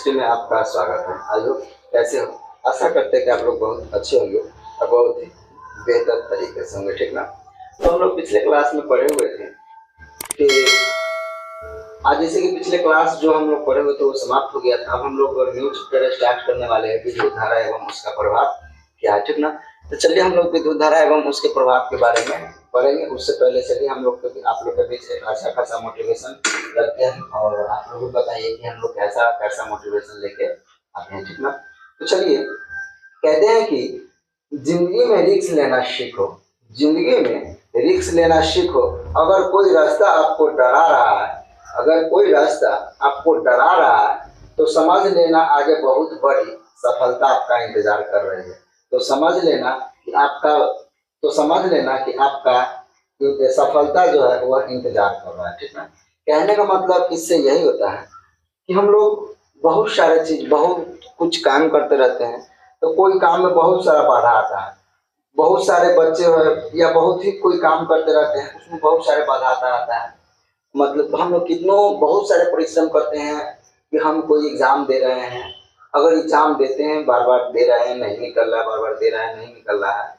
Chemistry में आपका स्वागत है। आज लोग कैसे हो? आशा करते हैं कि आप लोग बहुत अच्छे होंगे और बहुत ही बेहतर तरीके से होंगे, ठीक ना। तो हम लोग पिछले क्लास में पढ़े हुए थे कि आज जैसे कि पिछले क्लास जो हम लोग पढ़े हुए थे वो समाप्त हो गया था। अब हम लोग न्यू चैप्टर स्टार्ट करने वाले हैं, विद्युत धारा एवं उसका प्रभाव क्या है, ठीक ना। तो चलिए हम लोग विद्युत धारा एवं उसके प्रभाव के बारे में पढ़ेंगे। उससे पहले चलिए हम लोग आप लोग के बीच एक अच्छा खासा मोटिवेशन रखते हैं और आप लोग भी बताइए कि हम लोग कैसा कैसा मोटिवेशन लेके आते हैं, ठीक ना। तो चलिए, कहते हैं कि जिंदगी में रिस्क लेना सीखो, जिंदगी में रिस्क लेना सीखो। अगर कोई रास्ता आपको डरा रहा है, अगर कोई रास्ता आपको डरा रहा है तो समझ लेना आगे बहुत बड़ी सफलता आपका इंतजार कर रही है। तो समझ लेना कि आपका सफलता जो है वह इंतजार कर रहा है, ठीक है। कहने का मतलब इससे यही होता है कि हम लोग बहुत सारे चीज बहुत कुछ काम करते रहते हैं, तो कोई काम में बहुत सारा बाधा आता है। बहुत सारे बच्चे या बहुत ही कोई काम करते रहते हैं, उसमें बहुत सारे बाधा आता है। मतलब हम लोग कितनों बहुत सारे परिश्रम करते हैं कि हम कोई एग्जाम दे रहे हैं। अगर एग्जाम देते हैं, बार बार दे रहे हैं, नहीं निकल रहा है, बार बार दे रहे हैं, नहीं निकल रहा है,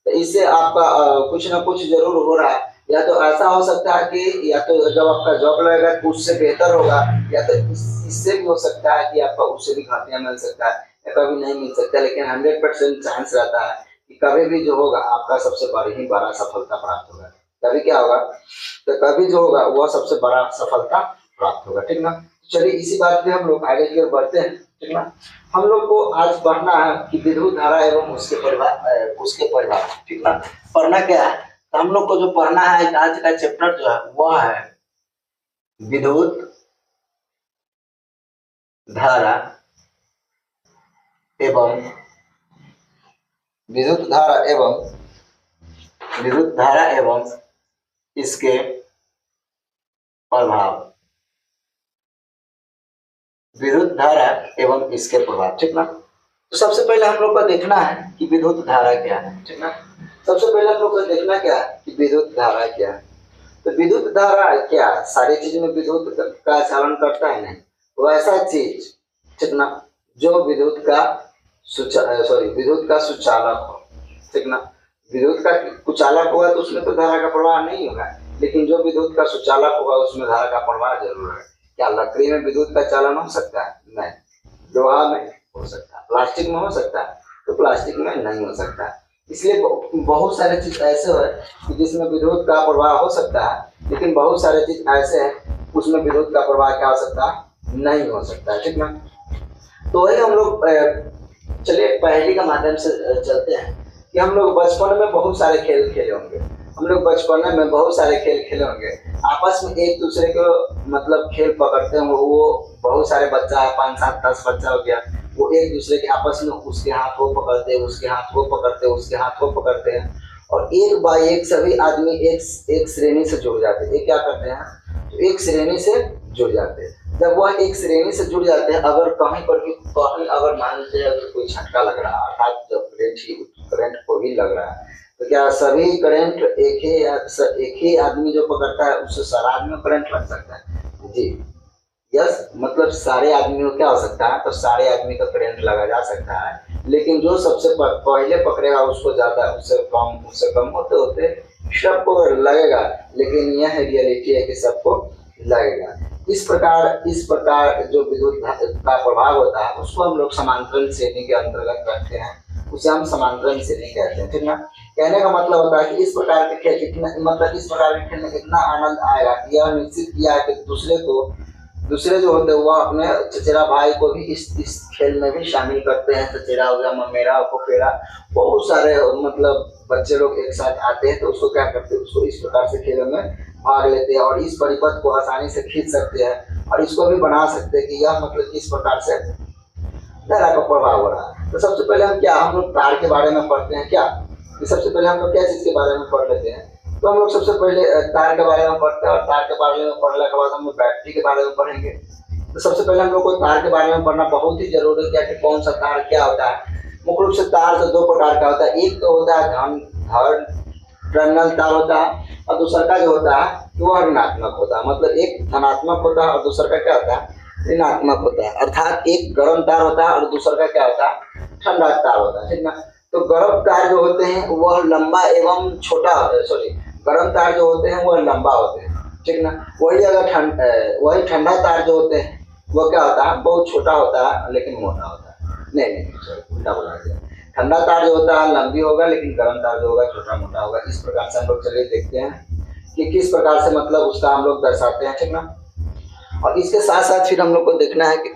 तो इससे आपका कुछ ना कुछ जरूर हो रहा है। या तो ऐसा हो सकता है कि या तो जब आपका जॉब लगेगा तो उससे बेहतर होगा, या तो इससे भी हो सकता है कि आपका उससे भी घाटियां मिल सकता है या कभी नहीं मिल सकता। लेकिन 100% चांस रहता है कि कभी भी जो होगा आपका सबसे बड़ा सफलता प्राप्त होगा। कभी क्या होगा, तो कभी जो होगा वह सबसे बड़ा सफलता प्राप्त होगा, ठीक ना। चलिए इसी बात पे हम लोग आगे की ओर बढ़ते हैं, ठीक ना। हम लोग को आज पढ़ना है कि विद्युत धारा एवं उसके परिभाग, ठीक ना। पढ़ना क्या है, तो हम लोग को जो पढ़ना है आज का चैप्टर जो है वह है विद्युत धारा एवं इसके प्रभाव, विद्युत धारा एवं इसके प्रभाव, ठीक ना। तो सबसे पहले हम लोग को देखना है कि विद्युत धारा क्या है, ठीक ना। सबसे पहले हम लोग को देखना क्या है कि विद्युत धारा क्या है। तो विद्युत धारा क्या है, सारी चीज में विद्युत का चालन करता है नहीं, वो ऐसा चीज, ठीक ना, जो विद्युत का सुचालक हो, ठीक ना। विद्युत का कुचालक हुआ तो उसमें तो धारा का प्रवाह नहीं होगा, लेकिन जो विद्युत का सुचालक होगा उसमें धारा का प्रवाह जरूर है। क्या लकड़ी में विद्युत का चालन हो सकता है? नहीं। लोहा में हो सकता है, प्लास्टिक में हो सकता है, तो प्लास्टिक में नहीं हो सकता। इसलिए बहुत सारे चीज ऐसे है कि जिसमें विद्युत का प्रवाह हो सकता है, लेकिन बहुत सारे चीज ऐसे हैं उसमें विद्युत का प्रवाह क्या हो सकता है, नहीं हो सकता है, ठीक ना। तो वही हम लोग चलिए पहेली का माध्यम से चलते हैं कि हम लोग बचपन में बहुत सारे खेल खेले होंगे। हम लोग बचपन में बहुत सारे खेल खेले होंगे, आपस में एक दूसरे को मतलब खेल पकड़ते हैं। वो बहुत सारे बच्चा है, 5, 7, 10 बच्चा हो गया, वो एक दूसरे के आपस में उसके हाथ वो पकड़ते हैं, उसके हाथ वो पकड़ते हैं, उसके हाथ वो पकड़ते हैं, और एक बाय एक सभी आदमी एक श्रेणी से जुड़ जाते हैं। ये क्या करते हैं, तो एक श्रेणी से जुड़ जाते हैं। जब वह एक श्रेणी से जुड़ जाते हैं, अगर कहीं पर भी अगर मान लीजिए अगर कोई झटका लग रहा है, अर्थात जब करंट को भी लग रहा है, तो क्या सभी करंट एक ही आदमी जो पकड़ता है उससे सारा आदमी को करंट लग सकता है? जी यस, मतलब सारे आदमी को क्या हो सकता है, तो सारे आदमी का करंट लगा जा सकता है। लेकिन जो सबसे पहले पकड़ेगा उसको ज्यादा, उससे कम होते होते सबको लगेगा, लेकिन यह रियलिटी है कि सबको लगेगा। इस प्रकार जो विद्युत का प्रभाव होता है उसको हम लोग समांतरण श्रेणी के अंतर्गत रखते हैं, उसे हम समांतरण श्रेणी कहते हैं, ठीक ना। कहने का मतलब होता है कि इस प्रकार के खेल इस प्रकार के खेल में इतना आनंद आएगा कि यह निश्चित किया है कि दूसरे जो होते हैं वह अपने चचेरा भाई को भी इस खेल में भी शामिल करते हैं। चचेरा हो गया, ममेरा, फुफेरा, बहुत सारे मतलब बच्चे लोग एक साथ आते हैं, तो उसको क्या करते हैं, उसको इस प्रकार से खेलों में भाग लेते हैं और इस परिपथ को आसानी से खींच सकते हैं और इसको भी बना सकते हैं कि यह मतलब इस प्रकार से धारा का प्रभाव हो रहा है। तो सबसे पहले हम लोग तार के बारे में पढ़ते हैं। क्या सबसे पहले हम लोग क्या चीज के बारे में पढ़ लेते हैं, तो हम लोग सबसे पहले तार के बारे में पढ़ते हैं, और तार के बारे में पढ़ने के बाद हम लोग बैटरी के बारे में पढ़ेंगे। तो सबसे पहले हम लोग को तार के बारे में पढ़ना बहुत ही जरूरी है कि कौन सा तार क्या होता है। मुख्य रूप से तार तो 2 प्रकार का होता है, एक तो होता है टर्मिनल तार होता है, और दूसरा का जो होता है वह ऋणात्मक होता है। मतलब एक धनात्मक होता है और दूसरा का क्या होता है, ऋणात्मक होता है, अर्थात एक गर्म तार होता है और दूसरा का क्या होता है, ठंडा तार होता है, ठीक ना। तो गर्म तार जो होते हैं वह लंबा एवं छोटा, सॉरी, गर्म तार जो होते हैं वह लंबा होते हैं, ठीक ना। वही ठंडा तार जो होते हैं वो क्या होता है, बहुत छोटा होता है लेकिन मोटा होता है। नहीं, सॉरी, उल्टा बोला गया। ठंडा तार जो होता है लंबी होगा, लेकिन गर्म तार जो होगा छोटा मोटा होगा। इस प्रकार से हम लोग चलिए देखते हैं कि किस प्रकार से मतलब उसका हम लोग दर्शाते हैं, ठीक ना। और इसके साथ साथ फिर हम लोग को देखना है कि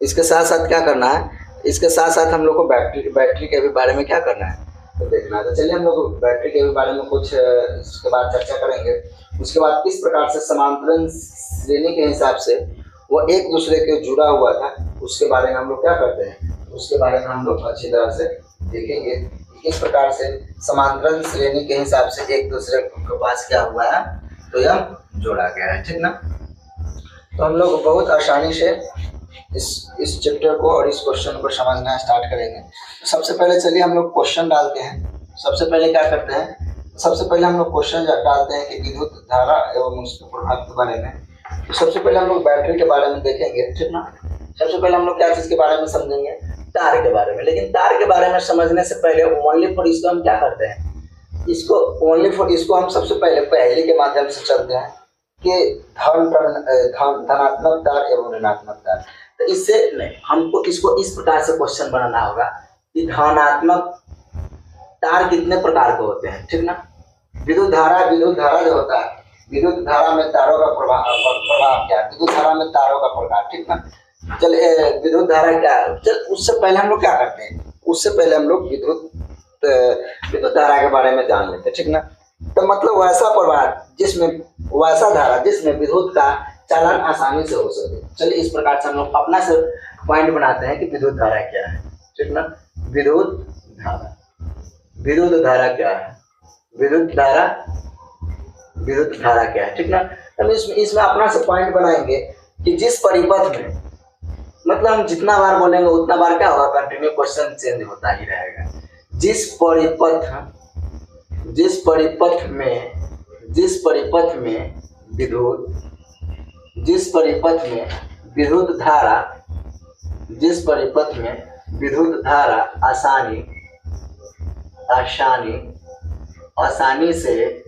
इसके साथ साथ क्या करना है, इसके साथ साथ हम लोग को बैटरी बैटरी के भी बारे में क्या करना है, तो देखना है। तो चलिए हम लोग बैटरी के भी बारे में कुछ इसके बाद चर्चा करेंगे। उसके बाद किस प्रकार से समांतरण श्रेणी के हिसाब से वो एक दूसरे के जुड़ा हुआ था, उसके बारे में हम लोग क्या करते हैं, उसके बारे में हम लोग अच्छी तरह से देखेंगे कि किस प्रकार से समांतरण श्रेणी के हिसाब से एक दूसरे के पास क्या हुआ है, तो यह जोड़ा गया है, ठीक ना। तो हम लोग बहुत आसानी से इस चैप्टर को और इस क्वेश्चन को समझना स्टार्ट करेंगे। तो सबसे पहले चलिए हम लोग क्वेश्चन डालते हैं। सबसे पहले क्या करते हैं, सबसे पहले हम लोग क्वेश्चन डालते हैं कि विद्युत धारा एवं उसके प्रभाव के बारे में। तो सबसे पहले हम लोग बैटरी के बारे में देखेंगे, ठीक ना। सबसे पहले हम लोग क्या चीज़ के बारे में समझेंगे, तार के बारे में। लेकिन तार के बारे में समझने से पहले ओनली फॉर इसको हम क्या करते हैं, इसको ओनली फॉर इसको हम सबसे पहले के माध्यम से चलते हैं कि धनात्मक तार एवं ऋणात्मक तार। तो इससे नहीं, हमको इसको इस प्रकार से क्वेश्चन बनाना होगा कि धनात्मक तार कितने प्रकार के होते हैं, ठीक ना। विद्युत धारा जो होता है, विद्युत धारा में तारों का प्रभाव क्या है, विद्युत धारा में तारों का प्रकार, ठीक ना। चलिए विद्युत धारा क्या है, चल उससे पहले हम लोग क्या करते हैं, उससे पहले हम लोग विद्युत धारा के बारे में जान लेते हैं, ठीक ना। तो मतलब वैसा प्रवाह जिसमें वैसा धारा जिसमें विद्युत का चालन आसानी से हो सके। चलिए इस प्रकार से हम लोग अपना से पॉइंट बनाते हैं कि विद्युत धारा क्या है, ठीक ना। विद्युत धारा, विद्युत धारा क्या है, विद्युत धारा, विद्युत धारा क्या है, ठीक ना। हम इसमें अपना से पॉइंट बनाएंगे कि जिस परिपथ में, मतलब हम जितना बार बोलेंगे उतना बार क्या होगा, कंटिन्यू क्वेश्चन चेंज होता ही रहेगा। जिस परिपथ में विद्युत, जिस परिपथ में विद्युत धारा, जिस परिपथ में विद्युत धारा आसानी से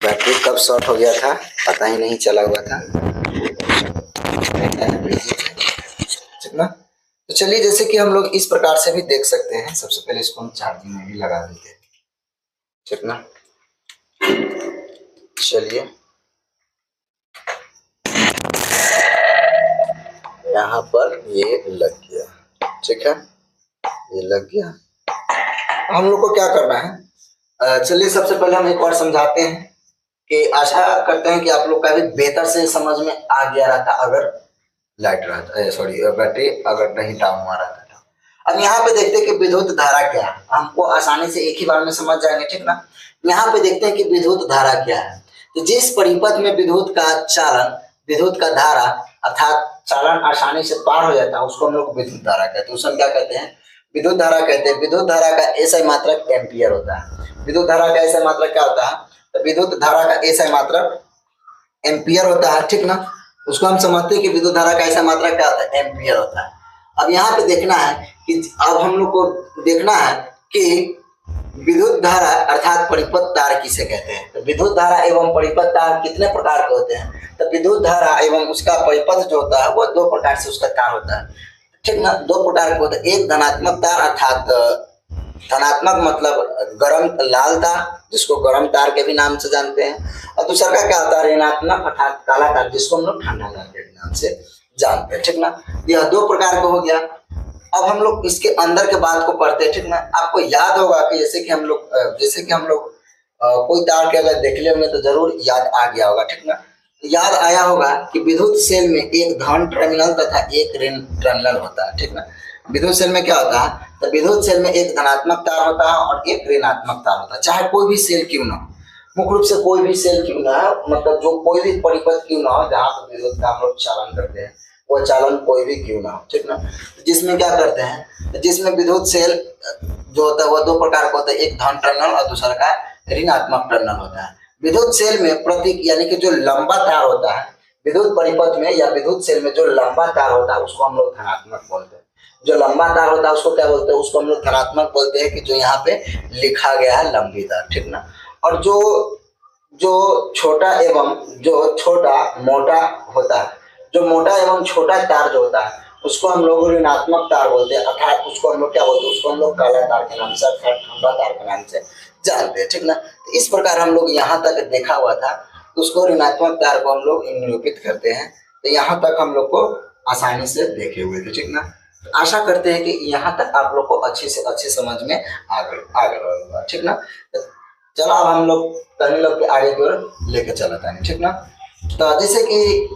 बैटरी कब शॉर्ट हो गया था पता ही नहीं चला हुआ था, ठीक ना। तो चलिए जैसे कि हम लोग इस प्रकार से भी देख सकते हैं। सबसे पहले इसको हम चार्जिंग में भी लगा देते हैं, ठीक ना। चलिए यहाँ पर ये लग गया, ठीक है, ये लग गया। हम लोग को क्या करना है, चलिए सबसे पहले हम एक और समझाते हैं कि आशा करते हैं कि आप लोग का भी बेहतर से समझ में आ गया रहता अगर लाइट रहता, सॉरी बैटरी अगर नहीं डाउन हुआ रहता था। अब यहाँ पे देखते हैं कि विद्युत धारा क्या है, हमको आसानी से एक ही बार में समझ जाएंगे, ठीक ना। यहाँ पे देखते हैं कि विद्युत धारा क्या है। तो जिस परिपथ में विद्युत का चालन, विद्युत का धारा अर्थात चालन आसानी से पार हो जाता है उसको हम लोग विद्युत धारा कहते हैं। उसमें क्या कहते हैं, विद्युत धारा कहते हैं। विद्युत धारा का एसआई मात्रक एम्पियर होता है। विद्युत धारा का एसआई मात्रक क्या होता है, तो विद्युत धारा का एसआई मात्रक एम्पियर होता है, ठीक ना। उसको हम समझते हैं कि विद्युत धारा का एसआई मात्रक क्या होता है, एम्पियर होता है। अब यहाँ पे देखना है कि अब हम लोग को देखना है कि विद्युत धारा अर्थात परिपथ तार किसे कहते हैं। तो विद्युत धारा एवं परिपथ तार कितने प्रकार के होते हैं, तो विद्युत धारा एवं उसका परिपथ जो होता है वो दो प्रकार से उसका तार होता है, ठीक ना। दो प्रकार के होते हैं, एक धनात्मक तार अर्थात धनात्मक मतलब गर्म लाल तार जिसको गर्म तार के भी नाम से जानते हैं, और दूसरा का क्या होता है ऋणात्मक अर्थात काला तार जिसको हम लोग ठंडा तार के नाम से जानते हैं, ठीक ना। यह दो प्रकार का हो गया। अब हम लोग इसके अंदर के बात को पढ़ते हैं, ठीक ना। आपको याद होगा कि जैसे कि हम लोग कोई तार के अगर देख ले होंगे तो जरूर याद आ गया होगा, ठीक ना। याद आया होगा कि विद्युत सेल में एक धन टर्मिनल तथा एक ऋण टर्मिनल होता है, ठीक ना। विद्युत सेल में क्या होता है, तो विद्युत सेल में एक धनात्मक तार होता है और एक ऋणात्मक तार होता है। चाहे कोई भी सेल क्यों ना, मुख्य रूप से कोई भी सेल क्यों ना, मतलब जो कोई भी परिपथ क्यों ना हो जहाँ पर विद्युत का हम लोग चालन करते हैं, वो चालन कोई भी क्यों ना हो, ठीक ना। जिसमें क्या करते हैं, जिसमें विद्युत सेल जो होता है वो दो प्रकार का होता है, एक धन टर्मिनल और दूसरा का ऋणात्मक टर्मिनल होता है। विद्युत सेल में प्रतीक यानी कि जो लंबा तार होता है विद्युत परिपथ में या विद्युत सेल में जो लंबा तार होता है उसको हम लोग धनात्मक बोलते हैं। जो लंबा तार होता है उसको क्या बोलते हैं, उसको हम लोग धनात्मक बोलते हैं कि जो यहाँ पे लिखा गया है लंबी तार, ठीक ना। और जो छोटा एवं जो छोटा मोटा होता है, जो मोटा एवं छोटा तार जो होता है उसको हम लोग ऋणात्मक तार बोलते हैं, अर्थात उसको हम लोग क्या बोलते हैं, उसको हम लोग काला तार के नाम से अर्थात ठंडा तार के नाम से जानते हैं, ठीक ना। तो इस प्रकार हम लोग यहाँ तक देखा हुआ था, उसको ऋणात्मक तार को हम लोग निरूपित करते हैं। तो यहाँ तक हम लोग को आसानी से देखे हुए थे, ठीक ना। तो आशा करते हैं कि यहाँ तक आप लोग को अच्छी से अच्छी समझ में आ गया, ठीक ना। तो चलो अब हम लोग तनी लोग के आगे की ओर लेके चलता है, ठीक ना। तो जैसे कि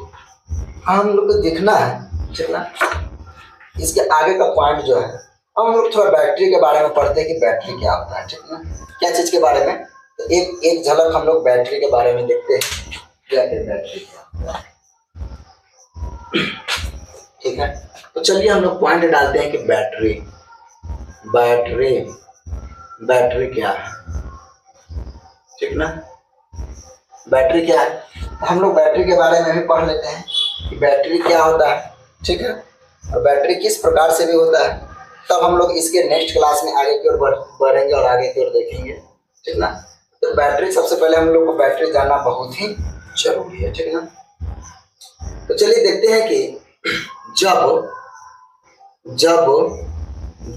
हम लोग को देखना है, ठीक ना, इसके आगे का पॉइंट जो है हम लोग थोड़ा बैटरी के बारे में पढ़ते हैं कि बैटरी क्या होता है, ठीक ना। क्या चीज के बारे में, तो एक झलक हम लोग बैटरी के बारे में देखते हैं क्या बैटरी क्या होता है, ठीक है। तो चलिए हम लोग पॉइंट डालते हैं कि बैटरी क्या है, ठीक ना। बैटरी क्या है, हम लोग बैटरी के बारे में भी पढ़ लेते हैं कि बैटरी क्या होता है, ठीक है, और बैटरी किस प्रकार से भी होता है। तब हम लोग इसके नेक्स्ट क्लास में आगे की ओर बढ़ेंगे और आगे की ओर देखेंगे, ठीक ना। तो बैटरी सबसे पहले हम लोग को बैटरी जानना बहुत ही जरूरी है, ठीक ना। तो चलिए देखते हैं कि जब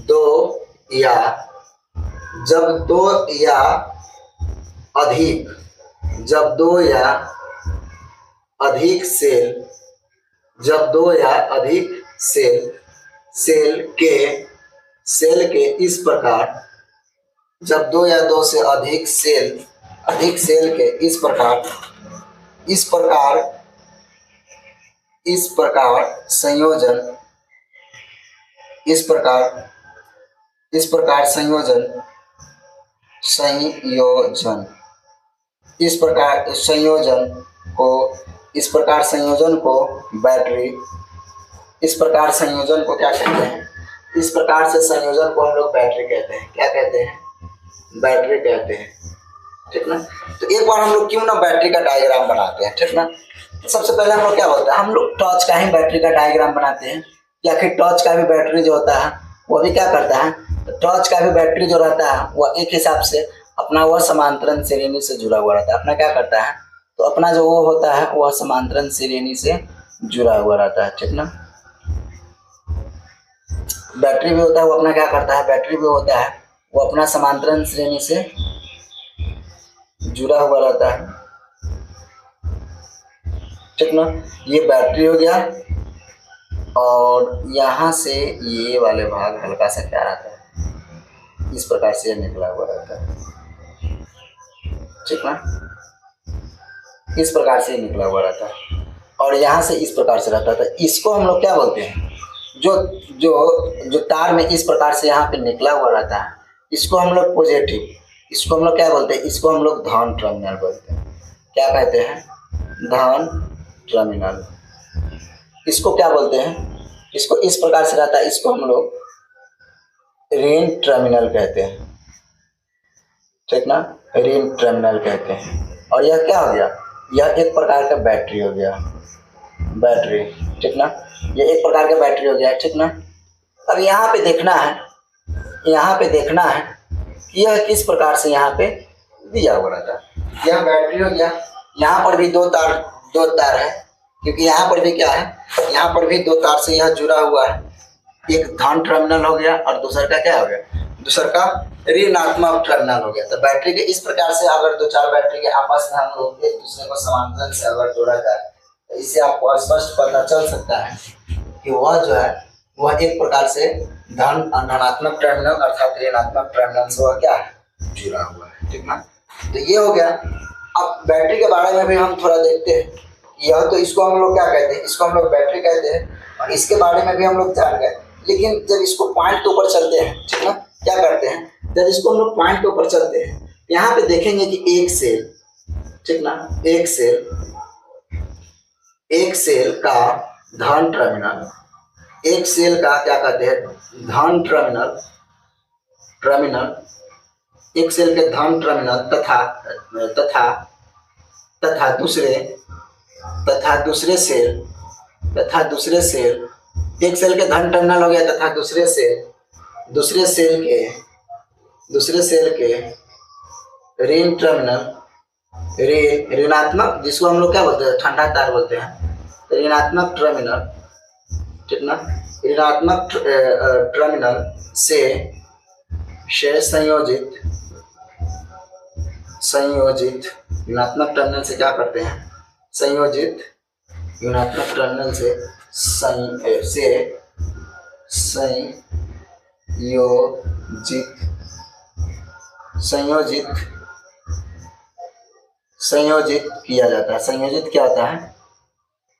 दो या अधिक सेल के इस प्रकार, जब दो या दो से अधिक सेल के इस प्रकार संयोजन को क्या कहते हैं, इस प्रकार से संयोजन को हम लोग बैटरी कहते हैं। क्या कहते हैं, बैटरी कहते हैं, ठीक ना। तो एक बार हम लोग क्यों ना बैटरी का डायग्राम बनाते हैं, ठीक ना। सबसे पहले हम लोग क्या होता है, हम लोग टॉर्च का ही बैटरी का डायग्राम बनाते हैं, या फिर टॉर्च का भी बैटरी जो होता है वो भी क्या करता है, तो टॉर्च का भी बैटरी जो रहता है वो एक हिसाब से अपना वह समांतरण श्रेणी से जुड़ा हुआ रहता है। अपना क्या करता है, तो अपना जो वो होता है वह समांतरण श्रेणी से जुड़ा हुआ रहता है, ठीक ना। बैटरी भी होता है, वो अपना क्या करता है, बैटरी भी होता है वो अपना समांतरण श्रेणी से जुड़ा हुआ रहता है, ठीक ना। ये बैटरी हो गया, और यहाँ से ये वाले भाग हल्का सा क्या रहता है, इस प्रकार से निकला हुआ रहता है, ठीक ना। इस प्रकार से निकला हुआ रहता है, और यहाँ से इस प्रकार से रहता था। इसको हम लोग क्या बोलते हैं, जो जो जो तार में इस प्रकार से यहाँ पे निकला हुआ रहता है, इसको हम लोग पॉजिटिव, इसको हम लोग क्या बोलते हैं, इसको हम लोग धन टर्मिनल बोलते हैं। क्या कहते हैं, धन टर्मिनल। इसको क्या बोलते हैं, इसको इस प्रकार से रहता है, इसको हम लोग ऋण टर्मिनल कहते हैं, ठीक ना, ऋण टर्मिनल कहते हैं। और यह क्या हो गया, यह एक प्रकार का बैटरी हो गया, बैटरी, ठीक ना। ये एक प्रकार का बैटरी हो गया, ठीक ना। अब यहाँ पे देखना है, यहाँ पे देखना है कि यह किस प्रकार से यहाँ पे दिया हुआ रहता है। यह बैटरी हो गया, यहाँ पर भी दो तार है, क्योंकि यहाँ पर भी क्या है, यहाँ पर भी दो तार से यह जुड़ा हुआ है। एक धन टर्मिनल हो गया और दूसरा का क्या हो गया, दूसरा का ऋणात्मक टर्मिनल हो गया। तो बैटरी के इस प्रकार से अगर दो चार बैटरी के आपस में हम लोग एक दूसरे को समांतर से अगर जोड़ा जाए, तो इससे आपको स्पष्ट पता चल सकता है कि वह जो है वह एक प्रकार से धनात्मक टर्मिनल अर्थात ऋणात्मक टर्मिनल से वह क्या है, जुड़ा हुआ है, ठीक ना। तो ये हो गया। अब बैटरी के बारे में भी हम थोड़ा देखते हैं। यह तो इसको हम लोग क्या कहते हैं, इसको हम लोग बैटरी कहते हैं, और इसके बारे में भी हम लोग जान गए। लेकिन जब इसको पॉइंट के ऊपर चलते हैं, ठीक ना, क्या करते हैं, जब इसको हम लोग पॉइंट के ऊपर चलते हैं, यहाँ पे देखेंगे कि एक सेल, ठीक ना, एक सेल का धन टर्मिनल, एक सेल का क्या कहते हैं, धन टर्मिनल, एक सेल के धन टर्मिनल तथा दूसरे सेल, एक सेल के धन टर्मिनल हो गया तथा दूसरे सेल के ऋण टर्मिनल, ऋणात्मक, जिसको हम लोग क्या बोलते हैं, ठंडा तार बोलते हैं, ऋणात्मक टर्मिनल, ठीक ना, ऋणात्मक टर्मिनल से संयोजित ऋणात्मक टर्मिनल से क्या करते हैं, संयोजित, ऋणात्मक टर्मिनल से संयोजित किया जाता है। संयोजित क्या होता है,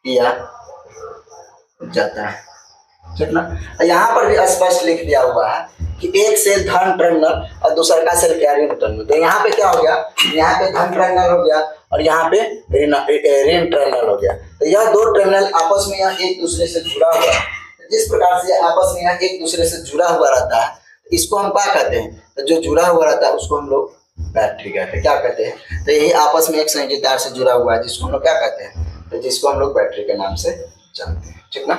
किया जाता है, ठीक ना। यहाँ पर भी स्पष्ट लिख दिया हुआ है कि एक सेल धन टर्मिनल और दूसरा का सेल क्या, ऋण टर्मिनल। तो यहाँ पे क्या हो गया, यहाँ पे धन टर्मिनल हो गया और यहाँ पे ऋण टर्मिनल हो गया। तो यह दो टर्मिनल आपस में यहाँ एक दूसरे से जुड़ा हुआ है। जिस प्रकार से आपस में यहाँ एक दूसरे से जुड़ा हुआ रहता है, इसको हम क्या कहते हैं, तो जो जुड़ा हुआ रहता है उसको हम लोग बैटरी कहते हैं। क्या कहते हैं, तो यही आपस में एक संयोजित तार से जुड़ा हुआ है, जिसको हम लोग क्या कहते हैं, तो जिसको हम लोग बैटरी के नाम से जानते हैं, ठीक ना।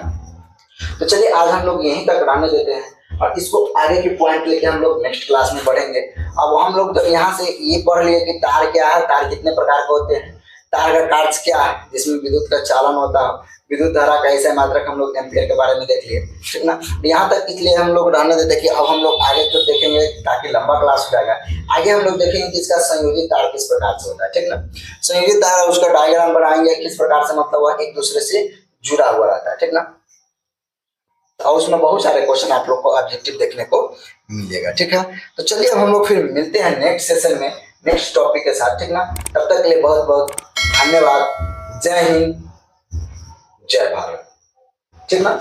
तो चलिए आज हम लोग यहीं तक रहने देते हैं, और इसको आगे की पॉइंट लेके हम लोग नेक्स्ट क्लास में बढ़ेंगे। अब हम लोग तो यहाँ से ये पढ़ लिए कि तार क्या है, तार कितने प्रकार के होते हैं, तार का कार्य क्या है, जिसमें विद्युत का चालन होता है, विद्युत धारा का ऐसा मात्रक हम लोग एम्पियर के बारे में देख लिए, ठीक ना। यहाँ तक इसलिए हम लोग रहने देते कि अब हम लोग आगे तो देखेंगे, ताकि लंबा क्लास हो जाएगा। आगे हम लोग देखेंगे कि इसका संयोजित तार किस प्रकार से होता है, ठीक ना। संयोजित तार उसका डायग्राम बनाएंगे, किस प्रकार से मतलब वह एक दूसरे से जुड़ा हुआ रहता है, ठीक ना। और उसमें बहुत सारे क्वेश्चन आप लोग को ऑब्जेक्टिव देखने को मिलेगा, ठीक है। तो चलिए अब हम लोग फिर मिलते हैं नेक्स्ट सेशन में नेक्स्ट टॉपिक के साथ, ठीक ना। तब तक के लिए बहुत बहुत धन्यवाद। जय हिंद, जय भारत, ठीक ना।